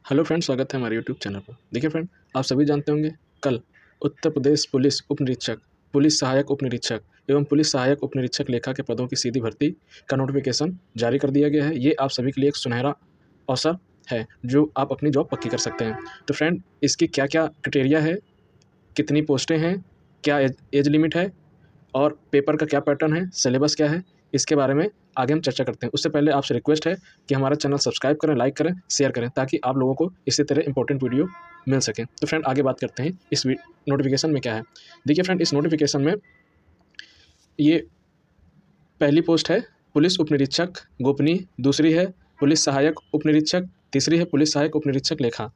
Hello friend, स्वागत है हमारे यूट्यूब चैनल पर। देखिए फ्रेंड, आप सभी जानते होंगे कल उत्तर प्रदेश पुलिस उप निरीक्षक, पुलिस सहायक उप निरीक्षक एवं पुलिस सहायक उप निरीक्षक लेखा के पदों की सीधी भर्ती का नोटिफिकेशन जारी कर दिया गया है। ये आप सभी के लिए एक सुनहरा अवसर है जो आप अपनी जॉब पक्की कर सकते हैं। तो फ्रेंड, इसकी क्या क्या क्राइटेरिया है, कितनी पोस्टें हैं, क्या एज लिमिट है और पेपर का क्या पैटर्न है, सिलेबस क्या है, इसके बारे में आगे हम चर्चा करते हैं। उससे पहले आपसे रिक्वेस्ट है कि हमारा चैनल सब्सक्राइब करें, लाइक करें, शेयर करें ताकि आप लोगों को इसी तरह इंपॉर्टेंट वीडियो मिल सकें। तो फ्रेंड, आगे बात करते हैं इस नोटिफिकेशन में क्या है। देखिए फ्रेंड, इस नोटिफिकेशन में ये पहली पोस्ट है पुलिस उप निरीक्षक गोपनीय, दूसरी है पुलिस सहायक उप निरीक्षक, तीसरी है पुलिस सहायक उप निरीक्षक लेखा।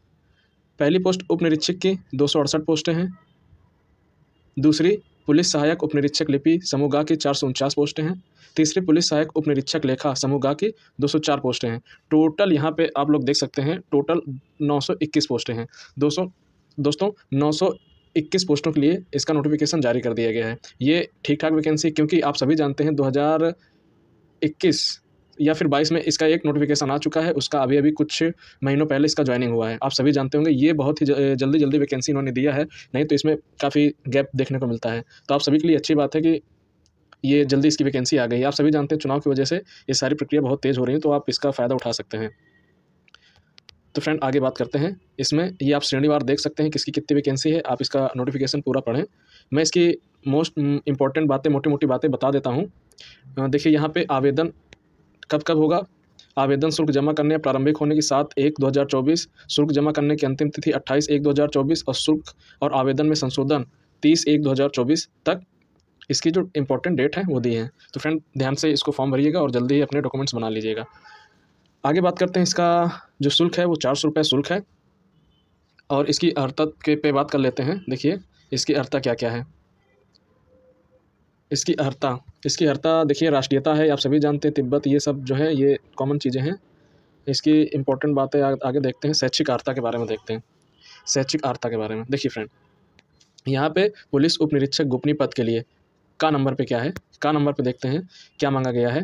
पहली पोस्ट उप निरीक्षक की 268 पोस्टें हैं, दूसरी पुलिस सहायक उप निरीक्षक लिपि समूह ग की 449 पोस्टें हैं, तीसरी पुलिस सहायक उप निरीक्षक लेखा समूह ग की 204 पोस्टें हैं। टोटल यहाँ पे आप लोग देख सकते हैं टोटल 921 पोस्टें हैं। दोस्तों 921 पोस्टों के लिए इसका नोटिफिकेशन जारी कर दिया गया है। ये ठीक ठाक वैकेंसी, क्योंकि आप सभी जानते हैं 2021 या फिर 22 में इसका एक नोटिफिकेशन आ चुका है, उसका अभी कुछ महीनों पहले इसका ज्वाइनिंग हुआ है। आप सभी जानते होंगे ये बहुत ही जल्दी वैकेंसी इन्होंने दिया है, नहीं तो इसमें काफ़ी गैप देखने को मिलता है। तो आप सभी के लिए अच्छी बात है कि ये जल्दी इसकी वैकेंसी आ गई है। आप सभी जानते हैं चुनाव की वजह से ये सारी प्रक्रिया बहुत तेज़ हो रही है, तो आप इसका फ़ायदा उठा सकते हैं। तो फ्रेंड, आगे बात करते हैं। इसमें ये आप श्रेणीवार देख सकते हैं किसकी कितनी वैकेंसी है। आप इसका नोटिफिकेशन पूरा पढ़ें। मैं इसकी मोस्ट इंपॉर्टेंट बातें, मोटी मोटी बातें बता देता हूँ। देखिए यहाँ पे आवेदन कब कब होगा। आवेदन शुल्क जमा करने प्रारंभिक होने की 7/1/2024, शुल्क जमा करने की अंतिम तिथि 28/1/2024 और शुल्क और आवेदन में संशोधन 30/1/2024 तक इसकी जो इंपॉर्टेंट डेट है वो दी है। तो फ्रेंड, ध्यान से इसको फॉर्म भरिएगा और जल्दी ही अपने डॉक्यूमेंट्स बना लीजिएगा। आगे बात करते हैं। इसका जो शुल्क है वो 400 रुपये शुल्क है और इसकी अर्हता के पे बात कर लेते हैं। देखिए इसकी अर्हता क्या क्या है। इसकी अर्हता देखिए, राष्ट्रीयता है, आप सभी जानते हैं, तिब्बत, ये सब जो है ये कॉमन चीज़ें हैं। इसकी इंपॉर्टेंट बातें आगे देखते हैं। शैक्षिक अर्हता के बारे में देखते हैं। शैक्षिक अर्हता के बारे में देखिए फ्रेंड, यहाँ पे पुलिस उप निरीक्षक गोपनीय पद के लिए का नंबर पे क्या है। का नंबर पे देखते हैं क्या मांगा गया है।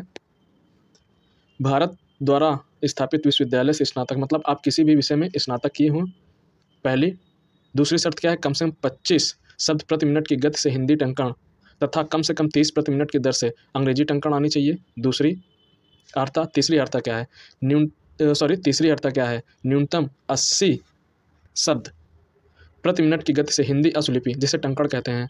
भारत द्वारा स्थापित विश्वविद्यालय से स्नातक, मतलब आप किसी भी विषय में स्नातक किए हों, पहली। दूसरी शर्त क्या है, कम से कम 25 शब्द प्रति मिनट की गति से हिंदी टंकण तथा कम से कम 30 प्रति मिनट की दर से अंग्रेजी टंकण आनी चाहिए, दूसरी अर्हता। तीसरी अर्हता क्या है, तीसरी अर्हता क्या है, न्यूनतम 80 शब्द प्रति मिनट की गति से हिंदी असुलिपि, जिसे टंकण कहते हैं,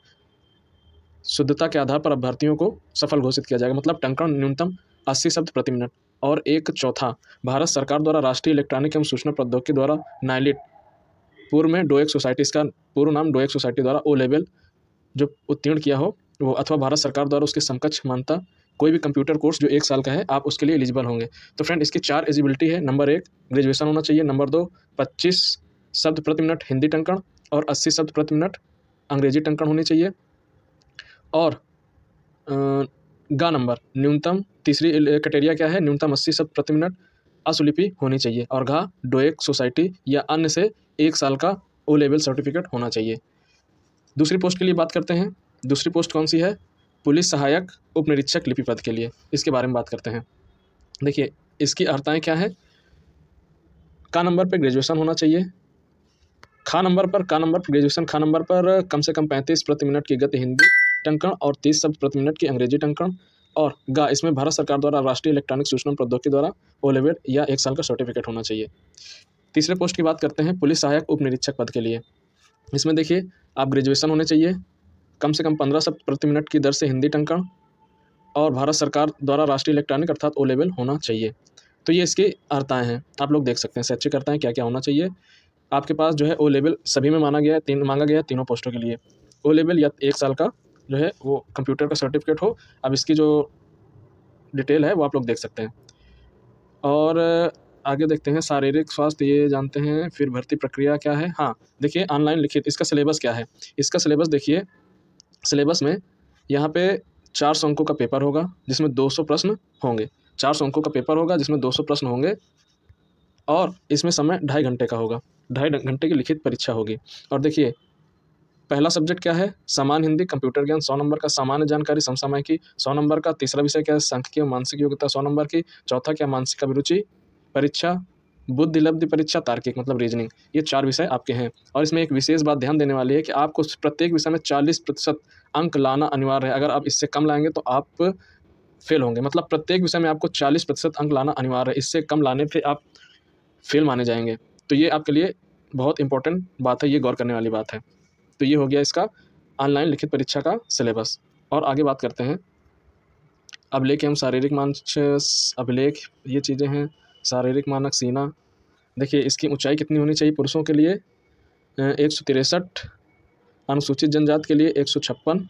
शुद्धता के आधार पर अभ्यर्थियों को सफल घोषित किया जाएगा। मतलब टंकण न्यूनतम 80 शब्द प्रति मिनट। और एक चौथा, भारत सरकार द्वारा राष्ट्रीय इलेक्ट्रॉनिक एवं सूचना प्रौद्योगिकी द्वारा नाइलिट, पूर्व में डोएक सोसाइटी, इसका पूर्व नाम डोएक सोसाइटी द्वारा ओ लेवल जो उत्तीर्ण किया हो वो, अथवा भारत सरकार द्वारा उसके समकक्ष मानता कोई भी कंप्यूटर कोर्स जो 1 साल का है, आप उसके लिए एलिजिबल होंगे। तो फ्रेंड, इसकी 4 एलिजिबिलिटी है। नंबर 1 ग्रेजुएशन होना चाहिए, नंबर 2 25 शब्द प्रति मिनट हिंदी टंकण और 80 शब्द प्रति मिनट अंग्रेजी टंकण होनी चाहिए। और गा नंबर न्यूनतम, तीसरी क्राइटेरिया क्या है, न्यूनतम 80 शब्द प्रति मिनट असुलिपि होनी चाहिए। और घा डोएक सोसाइटी या अन्य से 1 साल का ओ लेवल सर्टिफिकेट होना चाहिए। दूसरी पोस्ट के लिए बात करते हैं। दूसरी पोस्ट कौन सी है, पुलिस सहायक उप निरीक्षक लिपि पद के लिए। इसके बारे में बात करते हैं। देखिए इसकी अर्हताएँ क्या है। का नंबर पर ग्रेजुएशन होना चाहिए, का नंबर पर ग्रेजुएशन, का नंबर पर कम से कम 35 प्रति मिनट की गति हिंदी टंकण और 30 शब्द प्रति मिनट की अंग्रेजी टंकण। और गा, इसमें भारत सरकार द्वारा राष्ट्रीय इलेक्ट्रॉनिक सूचना प्रौद्योगिकी द्वारा ओ लेवल या 1 साल का सर्टिफिकेट होना चाहिए। तीसरे पोस्ट की बात करते हैं, पुलिस सहायक उप निरीक्षक पद के लिए। इसमें देखिए आप ग्रेजुएशन होने चाहिए, कम से कम 15 शब्द प्रति मिनट की दर से हिंदी टंकण और भारत सरकार द्वारा राष्ट्रीय इलेक्ट्रॉनिक अर्थात ओ लेवल होना चाहिए। तो ये इसकी अर्हताएँ हैं, आप लोग देख सकते हैं। शैक्षिक अर्हताएँ क्या क्या होना चाहिए। आपके पास जो है ओ लेवल सभी में मांगा गया है तीनों पोस्टों के लिए। ओ लेवल या 1 साल का जो है वो कंप्यूटर का सर्टिफिकेट हो। अब इसकी जो डिटेल है वो आप लोग देख सकते हैं। और आगे देखते हैं शारीरिक स्वास्थ्य, ये जानते हैं। फिर भर्ती प्रक्रिया क्या है। हाँ देखिए, ऑनलाइन लिखित, इसका सिलेबस क्या है। इसका सिलेबस देखिए, सिलेबस में यहाँ पे 400 अंकों का पेपर होगा जिसमें 200 प्रश्न होंगे। 400 अंकों का पेपर होगा जिसमें 200 प्रश्न होंगे और इसमें समय 2.5 घंटे का होगा। 2.5 घंटे की लिखित परीक्षा होगी। और देखिए पहला सब्जेक्ट क्या है, सामान्य हिंदी कंप्यूटर ज्ञान 100 नंबर का, सामान्य जानकारी समसामयिकी 100 नंबर का। तीसरा विषय क्या है, सांख्यिकी और मानसिक योग्यता 100 नंबर की। चौथा क्या, मानसिक अभिरुचि परीक्षा बुद्धि लब्धि परीक्षा, तार्किक मतलब रीजनिंग, ये 4 विषय आपके हैं। और इसमें एक विशेष बात ध्यान देने वाली है कि आपको प्रत्येक विषय में 40% अंक लाना अनिवार्य है। अगर आप इससे कम लाएँगे तो आप फेल होंगे। मतलब प्रत्येक विषय में आपको 40% अंक लाना अनिवार्य है, इससे कम लाने पे आप फेल माने जाएँगे। तो ये आपके लिए बहुत इंपॉर्टेंट बात है, ये गौर करने वाली बात है। तो ये हो गया इसका ऑनलाइन लिखित परीक्षा का सिलेबस। और आगे बात करते हैं अभिलेख एवं शारीरिक मानस अभिलेख, ये चीज़ें हैं। शारीरिक मानक सीना, देखिए इसकी ऊंचाई कितनी होनी चाहिए पुरुषों के लिए 163, अनुसूचित जनजाति के लिए 156,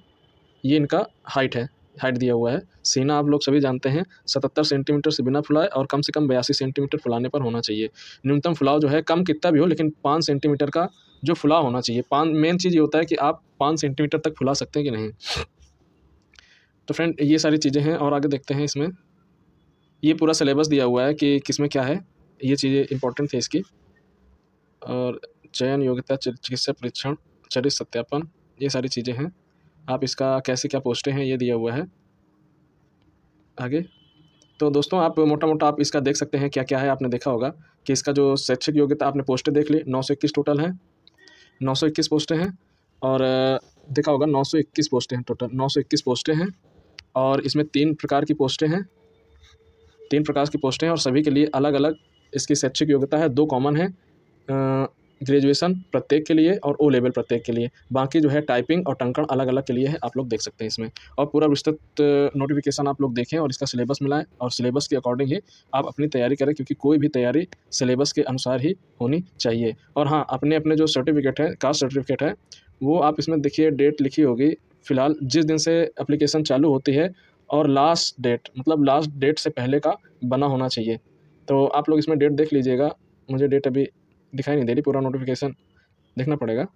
ये इनका हाइट दिया हुआ है। सीना आप लोग सभी जानते हैं 77 सेंटीमीटर से बिना फुलाए और कम से कम 82 सेंटीमीटर फुलाने पर होना चाहिए। न्यूनतम फुलाव जो है कम कितना भी हो लेकिन 5 सेंटीमीटर का जो फुलाव होना चाहिए। मेन चीज़ ये होता है कि आप 5 सेंटीमीटर तक फुला सकते हैं कि नहीं। तो फ्रेंड ये सारी चीज़ें हैं। और आगे देखते हैं इसमें ये पूरा सिलेबस दिया हुआ है कि किस में क्या है, ये चीज़ें इंपॉर्टेंट थे इसकी। और चयन, योग्यता, चिकित्सा परीक्षण, चरित्र सत्यापन, ये सारी चीज़ें हैं। आप इसका कैसे क्या पोस्टें हैं ये दिया हुआ है आगे। तो दोस्तों आप मोटा आप इसका देख सकते हैं क्या क्या है। आपने देखा होगा कि इसका जो शैक्षिक योग्यता आपने पोस्टें देख ली 921 टोटल है, 921 पोस्टें हैं। और देखा होगा 921 पोस्टें हैं, टोटल 921 पोस्टें हैं। और इसमें 3 प्रकार की पोस्टें हैं, 3 प्रकार की पोस्टें हैं और सभी के लिए अलग अलग इसकी शैक्षिक योग्यता है। 2 कॉमन है, ग्रेजुएशन प्रत्येक के लिए और ओ लेवल प्रत्येक के लिए। बाकी जो है टाइपिंग और टंकण अलग अलग के लिए है, आप लोग देख सकते हैं इसमें। और पूरा विस्तृत नोटिफिकेशन आप लोग देखें और इसका सिलेबस मिलाएं और सिलेबस के अकॉर्डिंग ही आप अपनी तैयारी करें, क्योंकि कोई भी तैयारी सिलेबस के अनुसार ही होनी चाहिए। और हाँ, अपने अपने जो सर्टिफिकेट है, कास्ट सर्टिफिकेट है, वो आप इसमें देखिए डेट लिखी होगी फ़िलहाल जिस दिन से एप्लीकेशन चालू होती है और लास्ट डेट मतलब लास्ट डेट से पहले का बना होना चाहिए। तो आप लोग इसमें डेट देख लीजिएगा, मुझे डेट अभी दिखाई नहीं दे रही, पूरा नोटिफिकेशन देखना पड़ेगा।